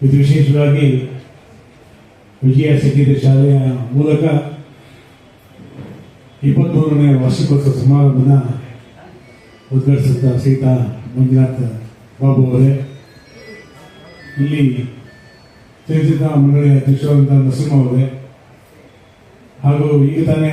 ಇದು ವಿಶೇಷವಾಗಿ ವಿಜಯ ಸಂಗೀತ ಶಾಲೆಯ ಮೂಲಕ 23ನೇ ವಾರ್ಷಿಕೋತ್ಸವ ಸಮಾರಂಭನ ಉದ್ಘಾಟಿಸುತ್ತಾ ಸೀತಾ ಮಂಜುನಾಥ್ ಬಾಬು ಅವರೇ, ಇಲ್ಲಿ ಚಲನಚಿತ್ರ ಮಂಡಳಿಯ ಅಧ್ಯಕ್ಷರಾದಂಥ ನರಸಿಂಹ ಅವರೇ, ಹಾಗೂ ಈಗ ತಾನೇ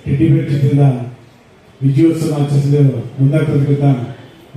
ಟಿಟಿಬೇಟ್ ಚಿತ್ರದ ವಿಜಯೋತ್ಸವ ಆಚರಿಸಿದ ಮುಂದಾಗ್ತಕ್ಕಂಥ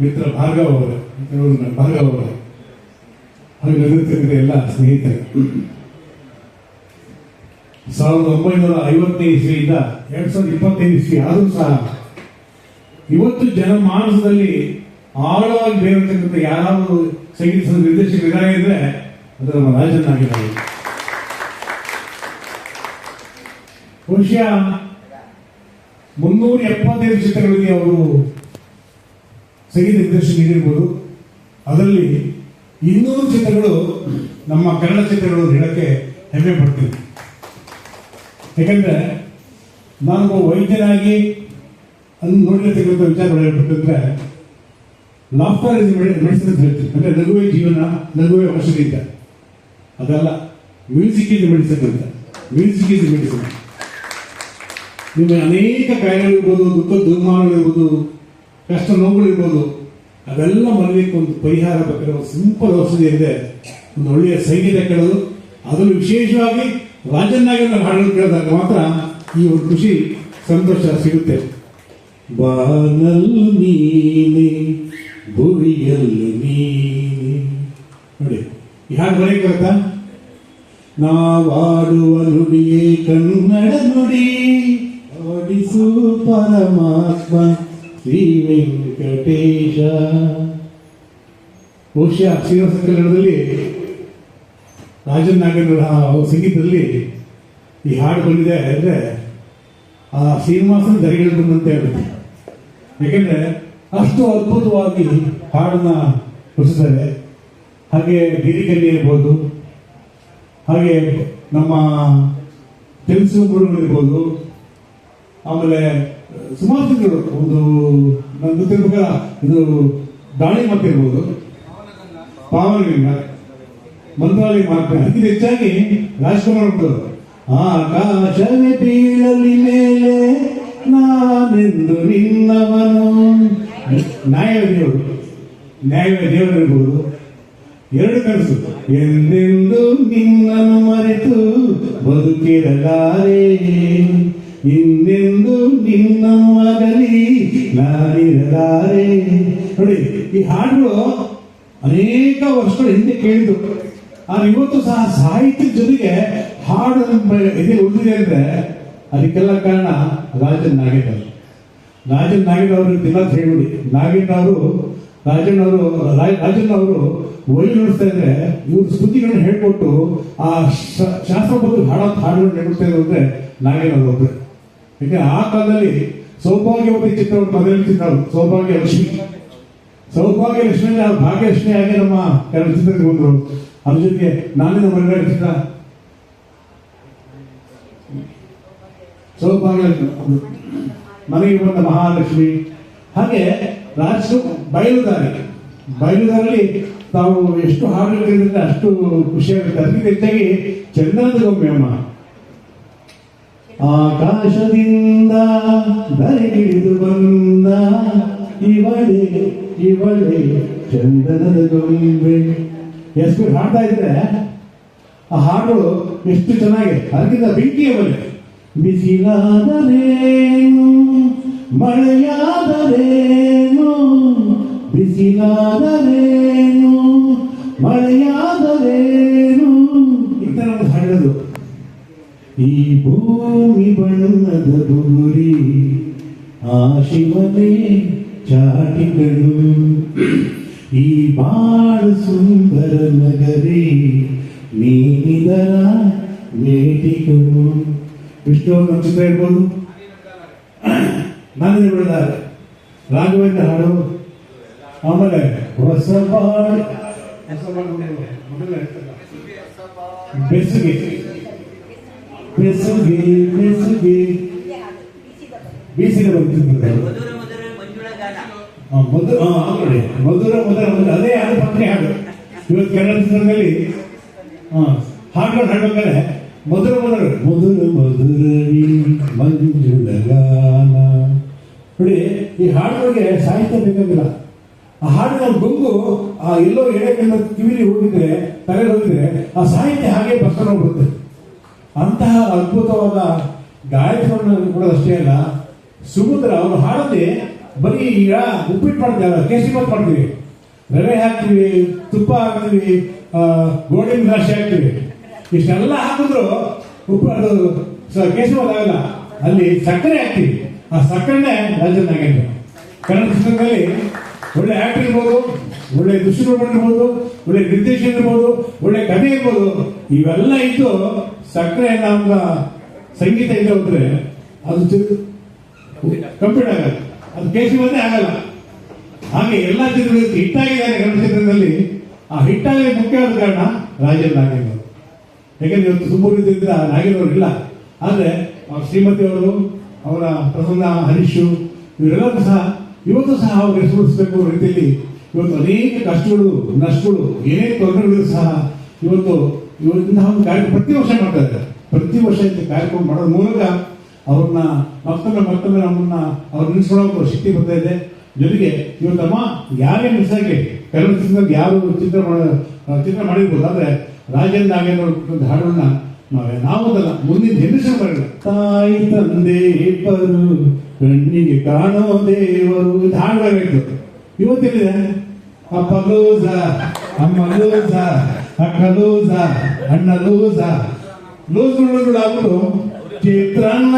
ಮಿತ್ರ ಭಾರ್ಗವ್ ಅವರೇ, ಹಾಗೂ ನಗರತಿರುವ ಎಲ್ಲ ಸ್ನೇಹಿತರೆ, 1950ನೇ ಇಸ್ವಿಯಿಂದ 2025 ಇಸ್ವಿ ಆದರೂ ಸಹ ಇವತ್ತು ಜನಮಾನಸದಲ್ಲಿ ಆಳವಾಗಿ ಬೇರಿರ್ತಕ್ಕಂಥ ಯಾರಾದರೂ ಸಂಗೀತ ನಿರ್ದೇಶಕರಿದ್ದಾರೆ ಅಂದರೆ ಅದು ನಮ್ಮ ರಾಜನಾಗಿದ್ದಾರೆ. ಬಹುಶಃ 375 ಚಿತ್ರಗಳಿಗೆ ಅವರು ಸಂಗೀತ ನಿರ್ದೇಶನ ನೀಡಿರ್ಬೋದು. ಅದರಲ್ಲಿ 200 ಚಿತ್ರಗಳು ನಮ್ಮ ಕನ್ನಡ ಚಿತ್ರಗಳು ಹೇಳಕ್ಕೆ ಹೆಮ್ಮೆ ಪಡ್ತೀನಿ. ಯಾಕಂದ್ರೆ ನಾನು ವೈದ್ಯನಾಗಿ ನೋಡಿರ್ತಕ್ಕಂಥ ವಿಚಾರಗಳು ಹೇಳ್ಬೇಕಂದ್ರೆ ಲಾಫ್ಟರ್ ಇಸ್ ಮೆಡಿಸಿನ್ ಅಂತ ಹೇಳ್ತೀನಿ. ಅಂದ್ರೆ ನಗುವೇ ಜೀವನ, ನಗುವೇ ಔಷಧಿ ಅಂತ. ಅದಲ್ಲ, ಮ್ಯೂಸಿಕ್ ಇಸ್ ಮೆಡಿಸಿನ್ ಅಂತ. Music is medicine. ನಿಮಗೆ ಅನೇಕ ಕಾಯಿಲೆಗಳಿರ್ಬೋದು, ದುಃಖ ದುರ್ಮಾನಗಳಿರ್ಬೋದು, ಕಷ್ಟ ನೋವುಗಳಿರ್ಬೋದು, ಅವೆಲ್ಲ ಮರಲಿಕ್ಕೆ ಒಂದು ಪರಿಹಾರ ಬೇಕಾದ್ರೆ ಒಂದು ಸಿಂಪಲ್ ಔಷಧಿ ಇದೆ, ಒಂದು ಒಳ್ಳೆಯ ಸಂಗೀತ ಕೇಳೋದು. ಅದನ್ನು ವಿಶೇಷವಾಗಿ ರಾಜನ್ನಾಗಿರೋ ಹಾಡುಗಳು ಕೇಳಿದಾಗ ಮಾತ್ರ ಈ ಒಂದು ಖುಷಿ ಸಂತೋಷ ಸಿಗುತ್ತೆ. ಬಾನಲ್ಲು ನೀನೆ ಭುವಿಯಲ್ಲು ನೀನೆ, ನೋಡಿ ಈ ಹಾಡು ಬರೆಯಕ್ಕೆ ಬರುತ್ತಾ? ನಾವಾಡುವ ನುಡಿಯೇ ಕನ್ನಡ ನುಡಿ, ಆಡಿಸು ಪರಮಾತ್ಮ ಶ್ರೀ ವೆಂಕಟೇಶ. ಬಹುಶಃ ಶ್ರೀನಿವಾಸ ಕನ್ನಡದಲ್ಲಿ ರಾಜನ್ ನಾಗೇಂದ್ರ ಸಂಗೀತದಲ್ಲಿ ಈ ಹಾಡು ಬಂದಿದೆ ಅಂದರೆ ಆ ಶ್ರೀನಿವಾಸನ ದರಿಗಳು ಬಂದಂತೆ ಆಗುತ್ತೆ. ಯಾಕೆಂದ್ರೆ ಅಷ್ಟು ಅದ್ಭುತವಾಗಿ ಹಾಡನ್ನ ರಚಿಸ್ತಾರೆ. ಹಾಗೆ ಗಿರಿಕನ್ಯೆ ಇರ್ಬೋದು, ಹಾಗೆ ನಮ್ಮ ತೆಲುಗು ಇರ್ಬೋದು, ಆಮೇಲೆ ಸುಮಾರು ಚಿತ್ರಗಳು, ಒಂದು ನನ್ನ ಗೊತ್ತಿರ್ಬೇಕ ಇದು ದಾಳಿ ಮಾತಿರ್ಬೋದು, ಪಾವನಗಂಗಾ, ಮಂತ್ರಾಲಯ ಮಾತ್ರ. ಅದಕ್ಕಿಂತ ಹೆಚ್ಚಾಗಿ ರಾಜ್ಕುಮಾರ್ ಉಂಟು, ಆಕಾಶವೇ ಬೀಳಲಿ ಮೇಲೆ ನಾನೆಂದು ನಿನ್ನವನು, ನ್ಯಾಯವೇ ದೇವರು ಇರ್ಬೋದು. ಎರಡು ಕನಸು, ಎಂದೆಂದು ನಿನ್ನನ್ನು ಮರೆತು ಬದುಕಿರಲಾರೆ, ಇನ್ನೆಂದು ನಿನ್ನನ್ನು ಅಗಲಿ ನಾನಿರಲಾರೆ. ನೋಡಿ ಈ ಹಾಡು ಅನೇಕ ವರ್ಷಗಳ ಹಿಂದೆ ಕೇಳಿದ್ದು, ಆದ್ರೆ ಇವತ್ತು ಸಹ ಸಾಹಿತ್ಯದ ಜೊತೆಗೆ ಹಾಡು ಇದೆ ಉಳಿದಿದೆ ಅಂದ್ರೆ ಅದಕ್ಕೆಲ್ಲ ಕಾರಣ ರಾಜನ್ ನಾಗೇಂದ್ರ. ರಾಜನ್ ನಾಗೇಂದ್ರ ಅವರು ದಿನ ಹೇಳ್ಬಿಡಿ, ರಾಜನ್ ಅವರು ಒಯ್ಲು ನೋಡಿಸ್ತಾ ಇದ್ರೆ ಇವ್ರ ಸ್ತುತಿಗಳನ್ನ ಹೇಳ್ಕೊಟ್ಟು ಆ ಶಾಸ್ತ್ರಬದ್ಧ ಹಾಡುಗಳನ್ನ ಹೇಳ್ಕೊಡ್ತಾ ಇದ್ರು ಅಂದ್ರೆ ನಾಗೇಂದ್ರ ಅವರು ಒಬ್ಬರು. ಯಾಕಂದ್ರೆ ಆ ಕಾಲದಲ್ಲಿ ಸೌಭಾಗ್ಯವತಿ ಚಿತ್ರವನ್ನು ಮೊದಲನೇ ಚಿತ್ರ ಸೌಭಾಗ್ಯ ಲಕ್ಷ್ಮಿ ಭಾಗ್ಯಲಕ್ಷ್ಮಿ ಆಗಿ ನಮ್ಮ ಕೆಲವು ಚಿತ್ರಕ್ಕೆ ಬಂದರು. ಅದ್ರ ಜೊತೆಗೆ ನಾನಿನ ಮನೆಗಳ ಚಿತ್ರ ಸೌಭಾಗ್ಯ, ಮನೆಗೆ ಬಂದ ಮಹಾಲಕ್ಷ್ಮಿ, ಹಾಗೆ ಬಯಲುದಾರಲ್ಲಿ ತಾವು ಎಷ್ಟು ಹಾಡುಗಳಿದ್ರೆ ಅಷ್ಟು ಖುಷಿಯಾಗುತ್ತೆ. ಅದಕ್ಕಿಂತ ಹೆಚ್ಚಾಗಿ ಚಂದನದ ಗೊಂಬೆ ಅಮ್ಮ, ಆಕಾಶದಿಂದ ಧರೆಗಿಳಿದು ಬಂದ ಇವಳೆ ಚಂದನದ ಗೊಂಬೆ ಎಷ್ಟು ಹಾಡ್ತಾ ಇದ್ರೆ ಆ ಹಾಡು ಎಷ್ಟು ಚೆನ್ನಾಗಿದೆ. ಅದಕ್ಕಿಂತ ಬೆಂಕಿಯ ಬಲೆ, ಬಿಸಿಲಾದರೇನು ಮಳೆಯಾದರೇನು, ಬಿಸಿಲಾದರೇನು ಮಳೆಯಾದರೇನು, ಇಂಥ ನಮ್ಗೆ ಹಾಡೋದು. ಈ ಭೂಮಿ ಬಣ್ಣದ ಬುಗುರಿ ಆ ಶಿವನೇ ಚಾಟಿಗಳು, ಈ ಬಾಳು ಸುಂದರ ನಗರಿ ನೀನಿದರ ಮೇಟಿಗಳು. ವಿಷ್ಣು ಚಿತ್ರ ಇರ್ಬೋದು, ನಾನು ಬಿಡದಾರೆ ರಾಘವೇಂದ್ರ ಹಾಡು, ಆಮೇಲೆ ಹೊಸ ಬಾಳು ಬೆಸುಗೆ ಬೆಸುಗೆ ಬೆಸುಗೆ ಬೀಸಿದ ಬರ್ತಿರ್ತಾರೆ ಮಧುರ ಅದೇ ಹಾಡು ಪತ್ನಿ ಹಾಡು. ಇವತ್ತು ಕನ್ನಡ ಚಿತ್ರದಲ್ಲಿ ಹಾಡುಗಳು ಹಾಡ್ಬೇಕಾದ್ರೆ ಮಧುರ ಮಧುರವಿ ಮಂಜುಳಗಾನ ನೋಡಿ. ಈ ಹಾಡುಗಳಿಗೆ ಸಾಹಿತ್ಯ ಬೇಕಾಗಿಲ್ಲ. ಆ ಹಾಡಿನ ಗುಂಗು ಆ ಎಲ್ಲೋ ಎಳೆಕನ್ನ ಕಿವಿಲಿ ಹೋಗಿದ್ರೆ, ತಲೆ ಹೋಗಿದ್ರೆ ಆ ಸಾಹಿತ್ಯ ಹಾಗೆ ಬರ್ಕೊಂಡು ಹೋಗ್ಬಿಡುತ್ತೆ. ಅಂತಹ ಅದ್ಭುತವಾದ ಗಾಯಕರನ್ನು ಕೂಡ ಅಷ್ಟೇ ಅಲ್ಲ, ಸುಮುದ್ರ ಅವರು ಹಾಡಲ್ಲಿ ಬರೀ ಈಗ ಉಪ್ಪಿಟ್ಟು ಮಾಡ್ತೀವಿ, ಕೇಸರಿಬಾತ್ ಮಾಡ್ತೀವಿ, ರವೆ ಹಾಕ್ತೀವಿ, ತುಪ್ಪ ಹಾಕ್ತೀವಿ, ಗೋಡಂಬಿ ದ್ರಾಕ್ಷಿ ಹಾಕ್ತೀವಿ, ಇಷ್ಟೆಲ್ಲ ಹಾಕಿದ್ರು ಉಪ್ಪು ಅದು ಕೇಸರಿಬಾತ್ ಆಗಲ್ಲ. ಅಲ್ಲಿ ಸಕ್ಕರೆ ಹಾಕ್ತೀವಿ. ಆ ಸಕ್ಕರೆನೇ ರಾಜನ್ ನಾಗೇಂದ್ರ. ಕನ್ನಡ ಚಿತ್ರದಲ್ಲಿ ಒಳ್ಳೆ ಆಕ್ಟರ್ ಇರ್ಬೋದು, ಒಳ್ಳೆ ದೃಶ್ಯಗಳು ಇರ್ಬೋದು, ಒಳ್ಳೆ ನಿರ್ದೇಶನ ಇರ್ಬೋದು, ಒಳ್ಳೆ ಕಥೆ ಇರ್ಬೋದು, ಇವೆಲ್ಲ ಇದ್ದು ಸಕ್ಕರೆ ನಮ್ಮ ಸಂಗೀತ ಇದೆ ಹೋದ್ರೆ ಅದು ಕಂಪ್ಲೀಟ್ ಆಗಲ್ಲ, ಅದು ಕೇಸರಿಬಾತೇ ಆಗಲ್ಲ. ಹಾಗೆ ಎಲ್ಲ ಚಿತ್ರಗಳು ಹಿಟ್ಟಾಗಿದ್ದಾರೆ. ಕನ್ನಡ ಚಿತ್ರದಲ್ಲಿ ಆ ಹಿಟ್ಟಾಗಲಿ ಮುಖ್ಯವಾದ ಕಾರಣ ರಾಜನ್ ನಾಗೇಂದ್ರ. ಯಾಕಂದ್ರೆ ಇವತ್ತು ಸುಮ್ಮೂರಿದ್ರಿಂದ ನಾಗೇಂದ್ರ ಇಲ್ಲ, ಆದರೆ ಅವ್ರ ಶ್ರೀಮತಿ ಅವರು, ಅವರ ಪ್ರಸನ್ನ, ಹರೀಶು ಇವರೆಲ್ಲರೂ ಸಹ ಇವತ್ತು ಸಹ ಅವ್ರಿಗೆ ಸ್ಮರಿಸಬೇಕು ರೀತಿಯಲ್ಲಿ ಇವತ್ತು ಅನೇಕ ಕಷ್ಟಗಳು, ನಷ್ಟಗಳು, ಏನೇ ತೊಂದರೆಗಳು ಸಹ ಇವತ್ತಿನ ಒಂದು ಕಾರ್ಯಕ್ರಮ ಪ್ರತಿ ವರ್ಷ ಮಾಡ್ತಾ ಇದ್ದಾರೆ. ಪ್ರತಿ ವರ್ಷ ಇಂಥ ಕಾರ್ಯಕ್ರಮ ಮಾಡೋದ್ರ ಮೂಲಕ ಅವ್ರನ್ನ ಮತ್ತೊಮ್ಮೆ ನಮ್ಮನ್ನ ಅವ್ರು ನಿಲ್ಲಿಸ್ಕೊಳ್ಳೋ ಶಕ್ತಿ ಬರ್ತಾ ಇದೆ. ಜೊತೆಗೆ ಇವತ್ತಮ್ಮ ಯಾರೇ ಮಿಸ್ ಆಗಿ ಕನ್ನಡ ಚಿತ್ರದಲ್ಲಿ ಯಾರು ಚಿತ್ರ ಮಾಡಿರ್ಬೋದು, ಆದರೆ ರಾಜನ್ ನಾಗೇಂದ್ರ ಹಾಡನ್ನ ನಾವುದಲ್ಲ, ಮುಂದಿನ ಜನರೇಷನ್ ಬರಲ್ಲ. ತಾಯಿ ತಂದೆ ಇಬ್ಬರು ಕಣ್ಣಿಗೆ ಕಾಣೋ ದೇವರು ಇದು ಹಾಡಬೇಕಾಯ್ತು. ಇವತ್ತಿದೆ ಅಪ್ಪ ಲೂಸ, ಅಮ್ಮ ಲೂಸ, ಅಕ್ಕ ಲೂಸ, ಅಣ್ಣ ಲೂಸ, ಲೂಸುಗಳು ಆಗ್ಬಿಟ್ಟು ಚಿತ್ರಾನ್ನ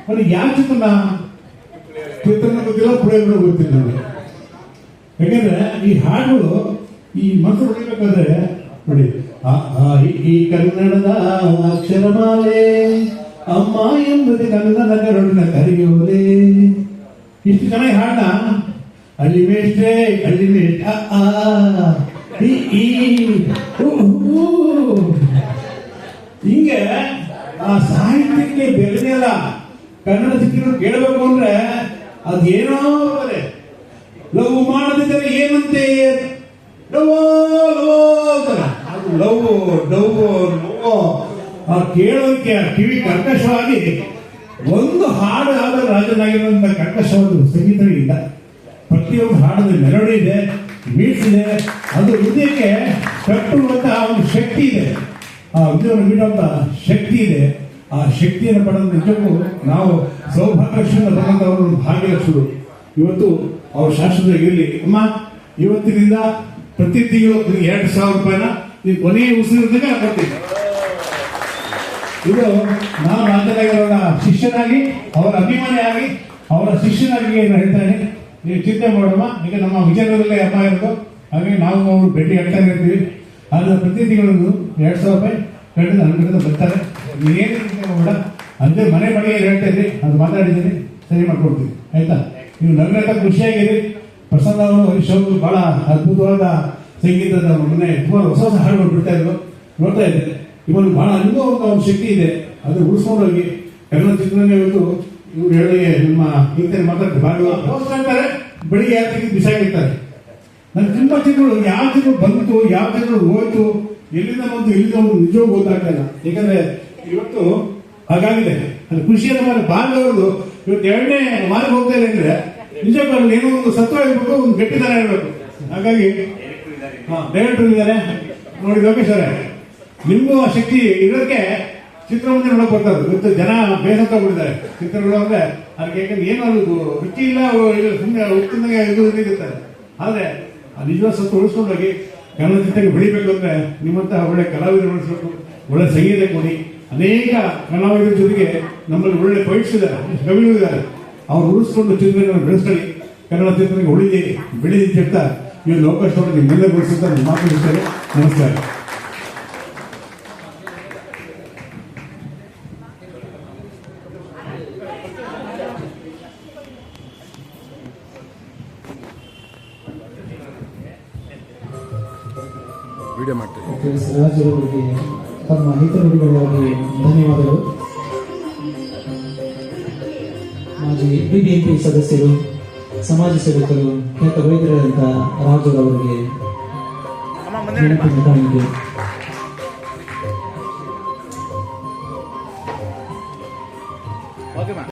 ನೋಡಿ. ಯಾವ ಚಿತ್ರನ ಗೊತ್ತಿಲ್ಲ, ಪುಳಿಯೋಗರೆ ಗೊತ್ತಿಲ್ಲ ನೋಡಿ. ಯಾಕಂದ್ರೆ ಈ ಹಾಡುಗಳು ಈ ಮಕ್ಕಳು ಹೊಡಿಬೇಕಾದ್ರೆ ನೋಡಿ, ಈ ಕನ್ನಡದ ಅಕ್ಷರಮಾಲೆ ಅಮ್ಮ ಎಂಬುದು ಕನ್ನಡ ಕರುಳಿನ ಕರಿಯೋಲೆ. ಇಷ್ಟು ಚೆನ್ನಾಗಿ ಹಾಡ ಅಲ್ಲಿ ಮೇಷ್ಟ್ರೆ ಹಿಂಗೆ ಆ ಸಾಹಿತ್ಯಕ್ಕೆ ಬೆಲೆಯಲ್ಲ. ಕನ್ನಡ ಚಿತ್ರಗಳು ಕೇಳಬೇಕು ಅಂದ್ರೆ ಅದೇನೋ ಲವ್ ಮಾಡದಿದ್ದರೆ ಏನಂತೆ, ಕೇಳೋದಕ್ಕೆ ಕಿವಿ ಕರ್ಕಶವಾಗಿ ಒಂದು ಹಾಡು ಆದ ರಾಜನಾಗಿರುವಂತ ಕರ್ಕಶವಾದ ಸಂಗೀತ ಇಲ್ಲ. ಪ್ರತಿಯೊಂದು ಹಾಡದ ಮೆಲೋಡಿ ಇದೆ, ಬೀಟ್ಸ್ ಇದೆ, ಅದು ಹೃದಯಕ್ಕೆ ಕಟ್ಟುವಂತ ಒಂದು ಶಕ್ತಿ ಇದೆ, ಆ ಹೃದಯವನ್ನು ಬಿಡುವಂತ ಶಕ್ತಿ ಇದೆ. ಆ ಶಕ್ತಿಯನ್ನು ಪಡೆದ ನಿಜಕ್ಕೂ ನಾವು ಸೌಭಾಗ್ಯಲಕ್ಷ್ಮಿಯಿಂದ ಬರುವಂತವರು ಭಾಗ್ಯಲಕ್ಷ್ಮರು. ಇವತ್ತು ಅವ್ರ ಶಾಶ್ವತವಾಗಿರಲಿ ಅಮ್ಮ. ಇವತ್ತಿನಿಂದ ಪ್ರತಿ ತಿಂಗಳು 2,000 ರೂಪಾಯಿನ ನೀವು ಕೊನೆಯ ಉಸಿರಿದಾಗ ಕೊಡ್ತೀವಿ. ಇದು ನಾವು ರಾಜನಾಗಿರೋರ ಶಿಷ್ಯನಾಗಿ, ಅವರ ಅಭಿಮಾನಿಯಾಗಿ, ಅವರ ಶಿಷ್ಯನಾಗಿ ನಾನು ಹೇಳ್ತಾನೆ. ನೀವು ಚಿಂತೆ ಮಾಡಮ್ಮ, ಈಗ ನಮ್ಮ ವಿಜಯನಗರದಲ್ಲೇ ಹಬ್ಬ ಇರೋದು, ಹಾಗಾಗಿ ನಾವು ಭೇಟಿ ಆಗ್ತಾ ಇರ್ತೀವಿ. ಆದರೆ ಪ್ರತಿ ತಿಂಗಳು 2,000 ರೂಪಾಯಿ ಕಟ್ಟಿದ ನನ್ನ ಕಡೆಯಿಂದ ಬರ್ತಾರೆ. ನೀವೇನು ಚಿಂತೆ ಮಾಡಬೇಡ, ಅಂದರೆ ಮನೆ ಬಗ್ಗೆ ಹೇಳ್ತಾ ಇದ್ರಿ, ಅದು ಮಾತಾಡಿದ್ದೀನಿ, ಸರಿ ಮಾಡ್ಕೊಡ್ತೀವಿ ಆಯ್ತಾ. ನೀವು ನಗರ ಖುಷಿಯಾಗಿರಿ. ಪ್ರಸನ್ನ ಅವರು, ಹರೀಶ್ ಅವರು ಬಹಳ ಅದ್ಭುತವಾದ ಸಂಗೀತದ ಮೊನ್ನೆ ಸುಮಾರು ಹೊಸ ಹಾಡುಗಳು ಬಿಡ್ತಾ ಇದ್ರು, ನೋಡ್ತಾ ಇದ್ದಾರೆ. ಇವನು ಬಹಳ ಅನುಭವದ ಒಂದು ಶಕ್ತಿ ಇದೆ, ಅದನ್ನು ಉಳಿಸ್ಕೊಂಡೋಗಿ ಕನ್ನಡ ಚಿತ್ರರಂಗ ಇವತ್ತು ಇವ್ರು ಹೇಳಿ ನಿಮ್ಮ ಕೀರ್ತನೆ ಮಾತಾಡ್ತಾರೆ, ಭಾಗವಹಿಸ್ತಾರೆ, ಬೆಳಿಗ್ಗೆ ಯಾಕೆ ಬಿಸಾಗಿರ್ತಾರೆ. ನನ್ನ ತುಂಬಾ ಚಿತ್ರಗಳು ಯಾವ ಚಿತ್ರಗಳು ಬಂತು, ಯಾವ ಚಿತ್ರಗಳು ಹೋಯ್ತು, ಎಲ್ಲಿಂದ ಬಂತು, ಎಲ್ಲಿಂದ ಒಂದು ನಿಜವೂ ಗೊತ್ತಾಗ್ತಾ ಇಲ್ಲ. ಯಾಕಂದ್ರೆ ಇವತ್ತು ಹಾಗಾಗಿದೆ. ಅದು ಖುಷಿಯಾದ ಮಾರ ಭಾಗವದು ಇವತ್ತು 2ನೇ ಮಾರ್ಗ ಹೋಗ್ತಾ ಇಲ್ಲ ಅಂದ್ರೆ ನಿಜಕ್ಕೂ ಏನೋ ಒಂದು ಸತ್ವ ಇರ್ಬೇಕು, ಒಂದು ಗಟ್ಟಿತನ ಇರಬೇಕು. ಹಾಗಾಗಿ ಡೈರೆಕ್ಟರ್ ಇದ್ದಾರೆ ನೋಡಿ, ಲೋಕೇಶ್ ಅವರೇ, ನಿಮಗೂ ಆ ಶಕ್ತಿ ಇರೋದಕ್ಕೆ ಚಿತ್ರಮಂದಿರ ನೋಡಕ್ ಬರ್ತಾರೆ. ಇವತ್ತು ಜನ ಬೇಸತ್ತ ಹೋಗಿದ್ದಾರೆ ಚಿತ್ರಗಳು ಅಂದ್ರೆ ಅದಕ್ಕೆ. ಯಾಕಂದ್ರೆ ಏನೋ ಅದು ರುಚಿ ಇಲ್ಲ, ಸುಮ್ಮನೆ ಉತ್ತಿನಾಗೆ ಇರ್ತಾರೆ. ಆದ್ರೆ ಆ ನಿಜವಾದ ಸತ್ತು ಉಳಿಸ್ಕೊಂಡೋಗಿ ಕನ್ನಡ ಚಿತ್ರಕ್ಕೆ ಬೆಳಿಬೇಕು ಅಂದ್ರೆ ನಿಮ್ಮಂತಹ ಒಳ್ಳೆ ಕಲಾವಿದರು ಉಳಿಸ್ಬೇಕು, ಒಳ್ಳೆ ಸಂಗೀತ ಕೊಡಿ. ಅನೇಕ ಕಲಾವಿದರ ಜೊತೆಗೆ ನಮ್ಮಲ್ಲಿ ಒಳ್ಳೆ ಪೈಟ್ಸ್ ಇದ್ದಾರೆ, ಕವಿಗಳು ಇದ್ದಾರೆ, ಅವ್ರು ಉಳಿಸ್ಕೊಂಡು ಚಿತ್ರಗಳನ್ನು ಬೆಳೆಸ್ಕೊಳ್ಳಿ. ಕನ್ನಡ ಚಿತ್ರಕ್ಕೆ ಬೆಳೀಲಿ ಅಂತ ಹೇಳ್ತಾ ನೀವು ಲೋಕೇಶ್ ಅವರು ನಿಮ್ಮೆಲ್ಲ ಗೊಳಿಸುತ್ತಾ ಮಾತನಾಡುತ್ತಾರೆ. ನಮಸ್ಕಾರ. ವಿಡಿಯೋ ಮಾಡ್ತೀವಿ. ರಾಜರವರಿಗೆ ತಮ್ಮ ಹಿತನುಡಿಗಳಾಗಿ ಧನ್ಯವಾದಗಳು. ಮಾಜಿ ಬಿಬಿಎಂಪಿ ಸದಸ್ಯರು, ಸಮಾಜ ಸೇವಕರು, ಖ್ಯಾತ ವೈದ್ಯರಾದಂತಹ ರಾಜರವರಿಗೆ ನೆನಪಿನ ಕಾಣಿಕೆ. Okay ma'am.